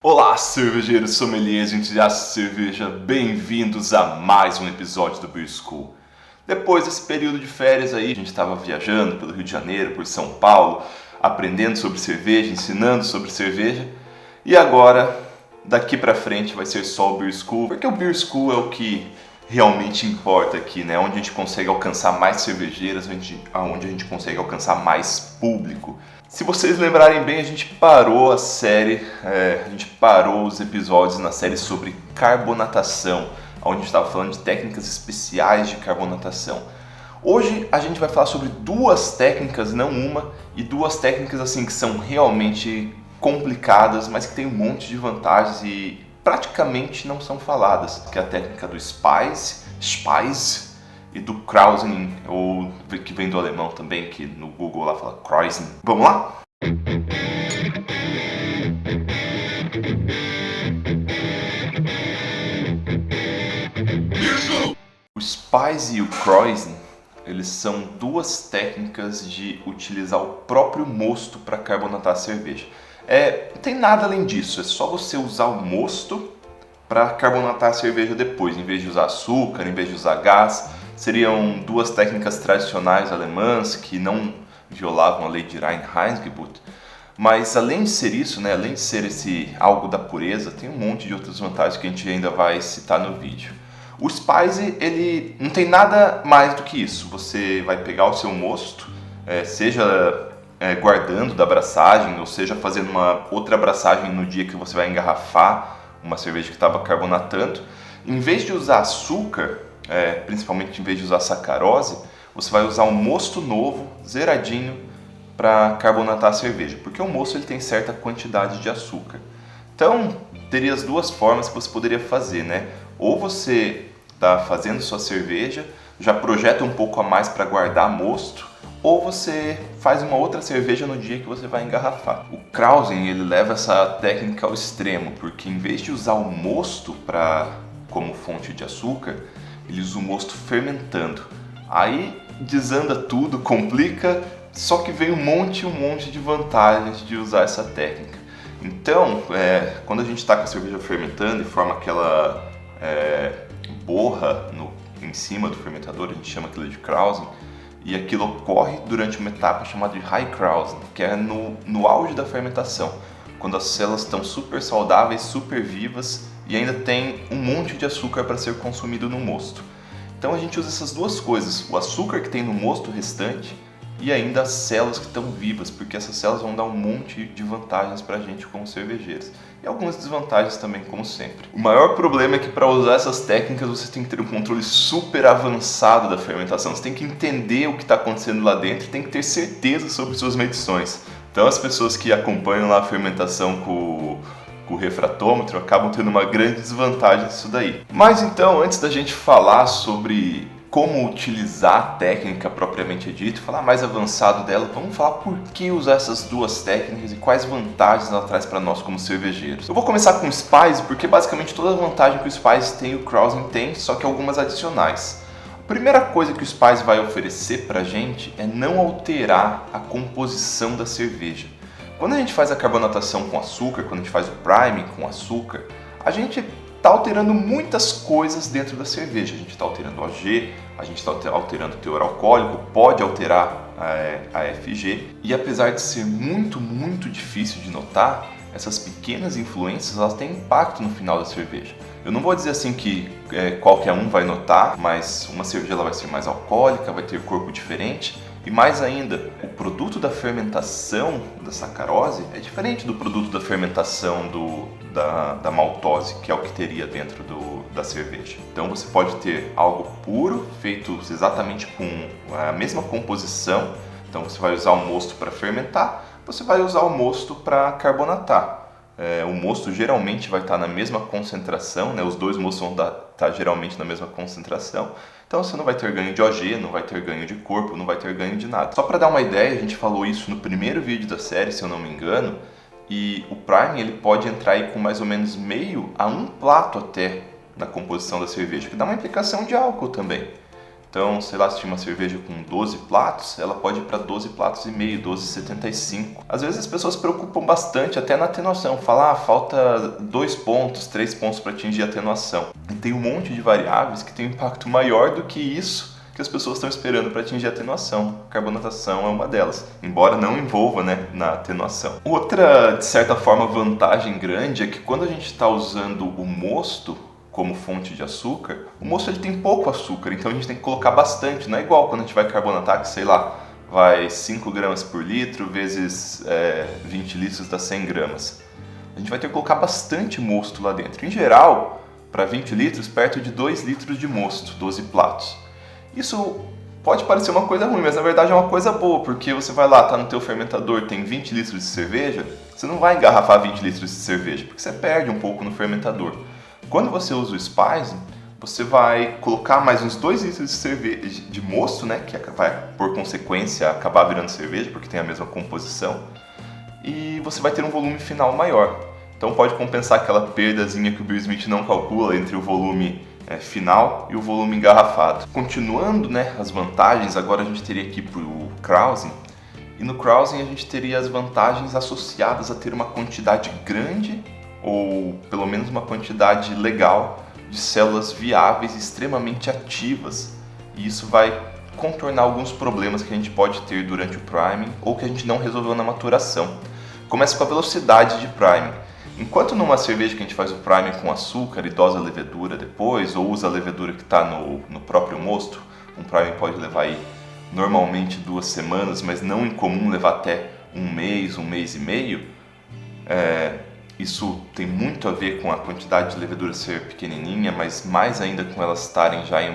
Olá, cervejeiros, sommeliers e entusiastas de cerveja, bem-vindos a mais um episódio do Beer School. Depois desse período de férias aí, a gente estava viajando pelo Rio de Janeiro, por São Paulo, aprendendo sobre cerveja, ensinando sobre cerveja, e agora, daqui pra frente, vai ser só o Beer School, porque o Beer School é o que realmente importa aqui, né? Onde a gente consegue alcançar mais cervejeiras, onde a gente consegue alcançar mais público. Se vocês lembrarem bem, a gente parou a série, a gente parou os episódios na série sobre carbonatação, onde a gente estava falando de técnicas especiais de carbonatação. Hoje a gente vai falar sobre duas técnicas, não uma, e duas técnicas assim que são realmente complicadas, mas que tem um monte de vantagens e praticamente não são faladas, que é a técnica do Spice e do Krausen, ou que vem do alemão também, que no Google lá fala Kreuzen. Vamos lá? O Spice e o Kreuzen, eles são duas técnicas de utilizar o próprio mosto para carbonatar a cerveja. Não tem nada além disso, é só você usar o mosto para carbonatar a cerveja depois, em vez de usar açúcar, em vez de usar gás. Seriam duas técnicas tradicionais alemãs que não violavam a lei de Reinheitsgebot. Mas além de ser isso, né, além de ser esse algo da pureza, tem um monte de outras vantagens que a gente ainda vai citar no vídeo. O Spice, ele não tem nada mais do que isso. Você vai pegar o seu mosto, seja guardando da abraçagem, ou seja fazendo uma outra abraçagem no dia que você vai engarrafar uma cerveja que estava carbonatando. Em vez de usar açúcar, principalmente em vez de usar sacarose, você vai usar um mosto novo, zeradinho, para carbonatar a cerveja, porque o mosto ele tem certa quantidade de açúcar. Então, teria as duas formas que você poderia fazer, né? Ou você está fazendo sua cerveja, já projeta um pouco a mais para guardar mosto, ou você faz uma outra cerveja no dia que você vai engarrafar. O Krausen ele leva essa técnica ao extremo, porque em vez de usar o mosto como fonte de açúcar, ele usa o mosto fermentando. Aí desanda tudo, complica, só que vem um monte de vantagens de usar essa técnica. Então, quando a gente está com a cerveja fermentando e forma aquela borra em cima do fermentador, a gente chama aquilo de Krausen, e aquilo ocorre durante uma etapa chamada de High Krausen, que é no auge da fermentação, quando as células estão super saudáveis, super vivas e ainda tem um monte de açúcar para ser consumido no mosto. Então a gente usa essas duas coisas, o açúcar que tem no mosto restante e ainda as células que estão vivas, porque essas células vão dar um monte de vantagens para a gente como cervejeiros. E algumas desvantagens também, como sempre. O maior problema é que para usar essas técnicas você tem que ter um controle super avançado da fermentação. Você tem que entender o que está acontecendo lá dentro e tem que ter certeza sobre suas medições. Então as pessoas que acompanham lá a fermentação com o refratômetro acabam tendo uma grande desvantagem disso daí. Mas então, antes da gente falar sobre como utilizar a técnica propriamente dita, falar mais avançado dela, vamos falar por que usar essas duas técnicas e quais vantagens ela traz para nós como cervejeiros. Eu vou começar com o Spice, porque basicamente toda a vantagem que o Spice tem, o Krausen tem, só que algumas adicionais. A primeira coisa que o Spice vai oferecer para a gente é não alterar a composição da cerveja. Quando a gente faz a carbonatação com açúcar, quando a gente faz o priming com açúcar, a gente está alterando muitas coisas dentro da cerveja. A gente está alterando o OG, a gente está alterando o teor alcoólico, pode alterar a FG. E apesar de ser muito difícil de notar, essas pequenas influências elas têm impacto no final da cerveja. Eu não vou dizer assim que qualquer um vai notar, mas uma cerveja ela vai ser mais alcoólica, vai ter corpo diferente. E mais ainda, o produto da fermentação da sacarose é diferente do produto da fermentação da maltose, que é o que teria dentro da cerveja. Então você pode ter algo puro, feito exatamente com a mesma composição. Então você vai usar o mosto para fermentar, você vai usar o mosto para carbonatar. O mosto geralmente vai estar na mesma concentração, né? Os dois mostos vão estar geralmente na mesma concentração. Então você não vai ter ganho de OG, não vai ter ganho de corpo, não vai ter ganho de nada. Só para dar uma ideia, a gente falou isso no primeiro vídeo da série, se eu não me engano, e o priming ele pode entrar aí com mais ou menos meio a um prato até na composição da cerveja, que dá uma implicação de álcool também. Então, sei lá, se tinha uma cerveja com 12 platos, ela pode ir para 12 platos e meio, 12,75. Às vezes as pessoas se preocupam bastante até na atenuação. Falam, falta 2 pontos, 3 pontos para atingir a atenuação. E tem um monte de variáveis que tem um impacto maior do que isso que as pessoas estão esperando para atingir a atenuação. A carbonatação é uma delas, embora não envolva, na atenuação. Outra, de certa forma, vantagem grande é que quando a gente está usando o mosto como fonte de açúcar, o mosto ele tem pouco açúcar, então a gente tem que colocar bastante. Não é igual quando a gente vai carbonatar, que sei lá, vai 5 gramas por litro vezes 20 litros dá 100 gramas. A gente vai ter que colocar bastante mosto lá dentro. Em geral, para 20 litros, perto de 2 litros de mosto, 12 platos. Isso pode parecer uma coisa ruim, mas na verdade é uma coisa boa, porque você vai lá, tá no teu fermentador, tem 20 litros de cerveja, você não vai engarrafar 20 litros de cerveja, porque você perde um pouco no fermentador. Quando você usa o Speise, você vai colocar mais uns 2 litros de cerveja de mosto, que vai, por consequência, acabar virando cerveja, porque tem a mesma composição, e você vai ter um volume final maior. Então pode compensar aquela perdazinha que o Beer Smith não calcula entre o volume final e o volume engarrafado. Continuando, as vantagens, agora a gente teria aqui para o Krausen, e no Krausen a gente teria as vantagens associadas a ter uma quantidade grande, ou pelo menos uma quantidade legal, de células viáveis extremamente ativas, e isso vai contornar alguns problemas que a gente pode ter durante o priming ou que a gente não resolveu na maturação. Começa com a velocidade de priming. Enquanto numa cerveja que a gente faz o priming com açúcar e dosa a levedura depois, ou usa a levedura que está no próprio mosto, um priming pode levar aí normalmente 2 semanas, mas não incomum levar até um mês e meio. Isso tem muito a ver com a quantidade de levedura ser pequenininha, mas mais ainda com elas estarem já em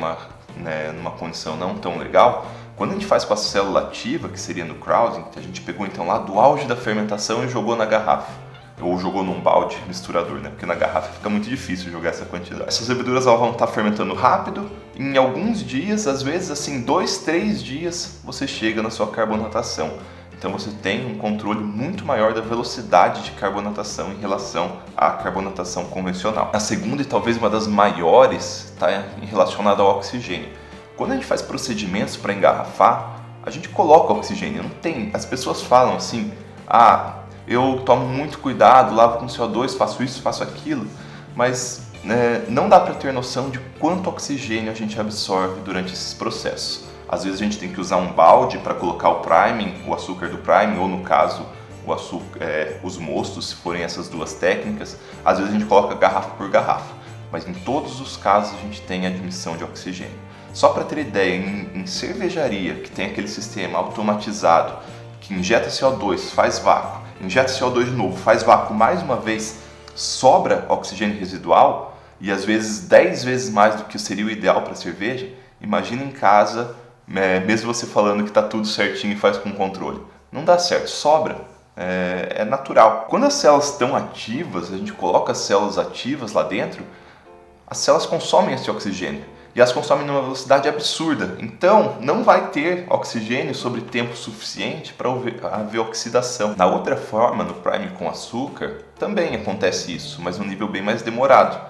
numa condição não tão legal. Quando a gente faz com a célula ativa, que seria no Krausen, que a gente pegou então lá do auge da fermentação e jogou na garrafa, ou jogou num balde misturador, porque na garrafa fica muito difícil jogar essa quantidade. Essas leveduras vão estar fermentando rápido, em alguns dias, às vezes assim 2, 3 dias, você chega na sua carbonatação. Então você tem um controle muito maior da velocidade de carbonatação em relação à carbonatação convencional. A segunda e talvez uma das maiores está relacionada ao oxigênio. Quando a gente faz procedimentos para engarrafar, a gente coloca oxigênio. Não tem. As pessoas falam assim, eu tomo muito cuidado, lavo com CO2, faço isso, faço aquilo, mas não dá para ter noção de quanto oxigênio a gente absorve durante esses processos. Às vezes a gente tem que usar um balde para colocar o priming, o açúcar do priming, ou no caso, os mostos, se forem essas duas técnicas. Às vezes a gente coloca garrafa por garrafa, mas em todos os casos a gente tem admissão de oxigênio. Só para ter ideia, em cervejaria, que tem aquele sistema automatizado, que injeta CO2, faz vácuo, injeta CO2 de novo, faz vácuo mais uma vez, sobra oxigênio residual, e às vezes 10 vezes mais do que seria o ideal para cerveja. Imagina em casa, mesmo você falando que está tudo certinho e faz com controle. Não dá certo, sobra, é natural. Quando as células estão ativas, a gente coloca as células ativas lá dentro, as células consomem esse oxigênio. E elas consomem numa velocidade absurda. Então, não vai ter oxigênio sobre tempo suficiente para haver oxidação. Na outra forma, no priming com açúcar, também acontece isso, mas num nível bem mais demorado.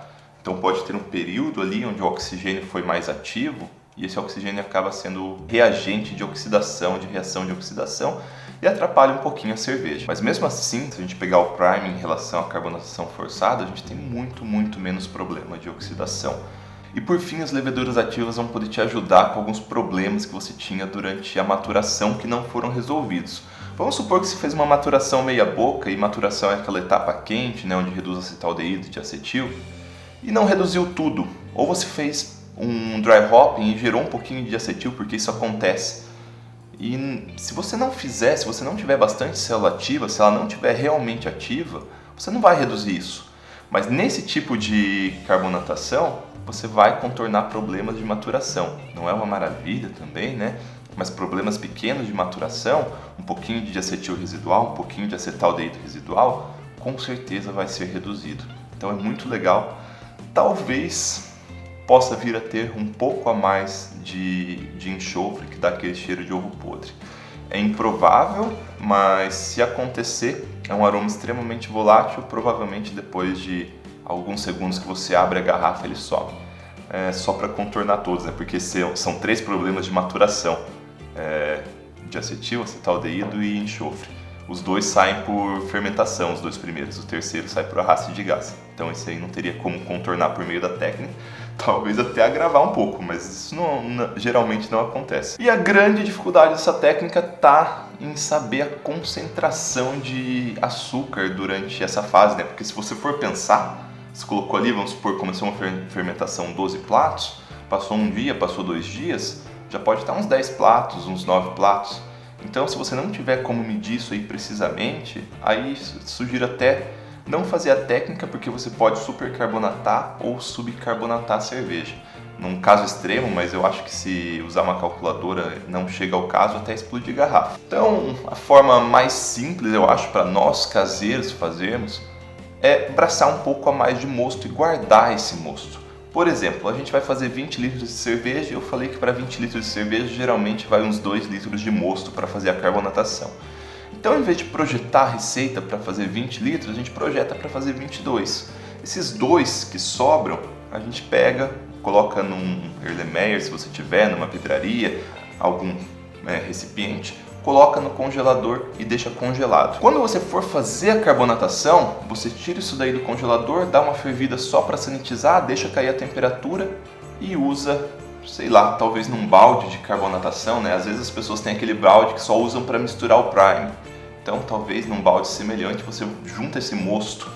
Então pode ter um período ali onde o oxigênio foi mais ativo, e esse oxigênio acaba sendo reagente de oxidação, de reação de oxidação, e atrapalha um pouquinho a cerveja. Mas mesmo assim, se a gente pegar o priming em relação à carbonatação forçada, a gente tem muito, muito menos problema de oxidação. E por fim, as leveduras ativas vão poder te ajudar com alguns problemas que você tinha durante a maturação que não foram resolvidos. Vamos supor que você fez uma maturação meia boca, e maturação é aquela etapa quente, onde reduz acetaldeído de acetil, e não reduziu tudo. Ou você fez um dry hopping e gerou um pouquinho de acetil, porque isso acontece. E se você não fizer, se você não tiver bastante célula ativa, se ela não estiver realmente ativa, você não vai reduzir isso. Mas nesse tipo de carbonatação, você vai contornar problemas de maturação. Não é uma maravilha também, Mas problemas pequenos de maturação, um pouquinho de acetil residual, um pouquinho de acetaldeído residual, com certeza vai ser reduzido. Então é muito legal. Talvez possa vir a ter um pouco a mais de enxofre, que dá aquele cheiro de ovo podre. É improvável, mas se acontecer, é um aroma extremamente volátil, provavelmente depois de alguns segundos que você abre a garrafa ele some. só para contornar todos, né? Porque são 3 problemas de maturação, de acetil, acetaldeído e enxofre. Os 2 saem por fermentação, os 2 primeiros, o terceiro sai por arraste de gás. Então esse aí não teria como contornar por meio da técnica, talvez até agravar um pouco, mas isso geralmente não acontece. E a grande dificuldade dessa técnica está em saber a concentração de açúcar durante essa fase, né? Porque se você for pensar, você colocou ali, vamos supor, começou uma fermentação 12 platos, passou um dia, passou 2 dias, já pode estar uns 10 platos, uns 9 platos. Então, se você não tiver como medir isso aí precisamente, aí sugiro até não fazer a técnica, porque você pode supercarbonatar ou subcarbonatar a cerveja. Num caso extremo, mas eu acho que se usar uma calculadora não chega ao caso, até explodir garrafa. Então, a forma mais simples, eu acho, para nós caseiros fazermos, é braçar um pouco a mais de mosto e guardar esse mosto. Por exemplo, a gente vai fazer 20 litros de cerveja e eu falei que para 20 litros de cerveja geralmente vai uns 2 litros de mosto para fazer a carbonatação. Então, em vez de projetar a receita para fazer 20 litros, a gente projeta para fazer 22. Esses 2 que sobram, a gente pega, coloca num Erlenmeyer, se você tiver, numa pedraria, algum recipiente, coloca no congelador e deixa congelado. Quando você for fazer a carbonatação, você tira isso daí do congelador, dá uma fervida só para sanitizar, deixa cair a temperatura e usa, sei lá, talvez num balde de carbonatação, né? Às vezes as pessoas têm aquele balde que só usam para misturar o prime. Então, talvez num balde semelhante você junta esse mosto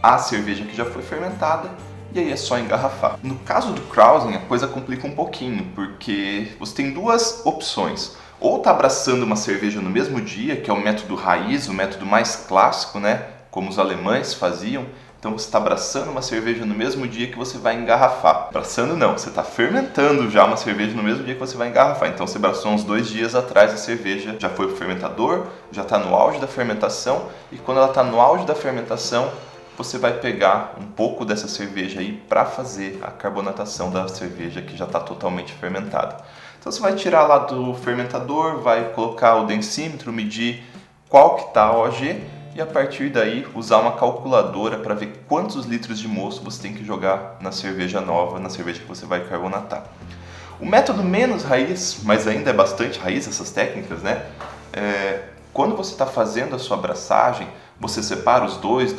à cerveja que já foi fermentada e aí é só engarrafar. No caso do Krausen, a coisa complica um pouquinho, porque você tem 2 opções. Ou está abraçando uma cerveja no mesmo dia, que é o método raiz, o método mais clássico, né? Como os alemães faziam. Então você está abraçando uma cerveja no mesmo dia que você vai engarrafar. Abraçando não, você está fermentando já uma cerveja no mesmo dia que você vai engarrafar. Então você abraçou uns 2 dias atrás, a cerveja já foi para o fermentador, já está no auge da fermentação. E quando ela está no auge da fermentação, você vai pegar um pouco dessa cerveja aí para fazer a carbonatação da cerveja que já está totalmente fermentada. Então você vai tirar lá do fermentador, vai colocar o densímetro, medir qual que está a OG e a partir daí usar uma calculadora para ver quantos litros de mosto você tem que jogar na cerveja nova, na cerveja que você vai carbonatar. O método menos raiz, mas ainda é bastante raiz essas técnicas, né? Quando você está fazendo a sua abraçagem, você separa os 2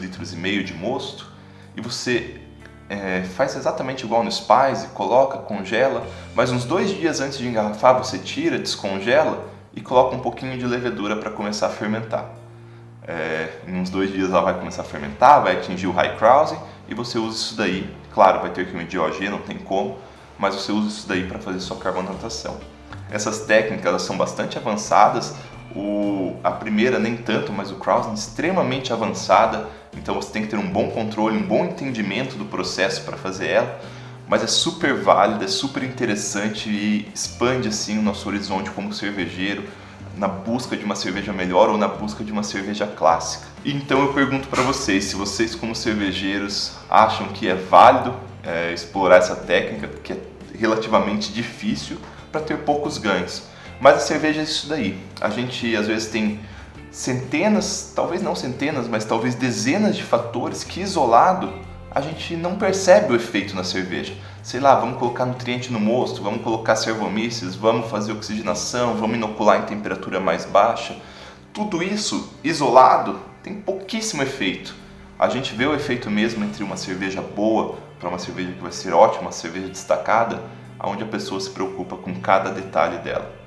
litros e meio de mosto e você faz exatamente igual no Spice, coloca, congela, mas uns 2 dias antes de engarrafar você tira, descongela e coloca um pouquinho de levedura para começar a fermentar. Em uns 2 dias ela vai começar a fermentar, vai atingir o High Krausen e você usa isso daí, claro, vai ter que medir OG, não tem como, mas você usa isso daí para fazer sua carbonatação. Essas técnicas elas são bastante avançadas, a primeira nem tanto, mas o Krausen é extremamente avançada, então você tem que ter um bom controle, um bom entendimento do processo para fazer ela, mas é super válida, é super interessante e expande assim o nosso horizonte como cervejeiro na busca de uma cerveja melhor ou na busca de uma cerveja clássica. Então eu pergunto para vocês, se vocês como cervejeiros acham que é válido explorar essa técnica, que é relativamente difícil para ter poucos ganhos. Mas a cerveja é isso daí. A gente às vezes tem centenas, talvez não centenas, mas talvez dezenas de fatores que isolado a gente não percebe o efeito na cerveja. Sei lá, vamos colocar nutriente no mosto, vamos colocar servomícios, vamos fazer oxigenação, vamos inocular em temperatura mais baixa. Tudo isso isolado tem pouquíssimo efeito. A gente vê o efeito mesmo entre uma cerveja boa para uma cerveja que vai ser ótima, uma cerveja destacada, onde a pessoa se preocupa com cada detalhe dela.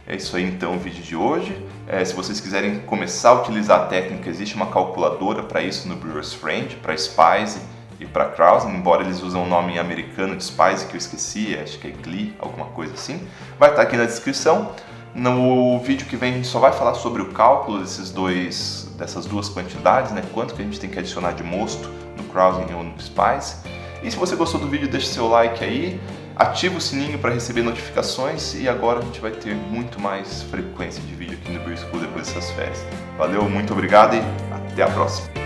É isso aí então o vídeo de hoje. Se vocês quiserem começar a utilizar a técnica, existe uma calculadora para isso no Brewer's Friend, para Spice e para Krausen, embora eles usam o nome americano de Spice que eu esqueci, acho que é Glee, alguma coisa assim. Vai estar aqui na descrição. No vídeo que vem a gente só vai falar sobre o cálculo dessas 2 quantidades, né? Quanto que a gente tem que adicionar de mosto no Krausen ou no Spice. E se você gostou do vídeo, deixe seu like aí. Ativa o sininho para receber notificações e agora a gente vai ter muito mais frequência de vídeo aqui no Beer School depois dessas férias. Valeu, muito obrigado e até a próxima!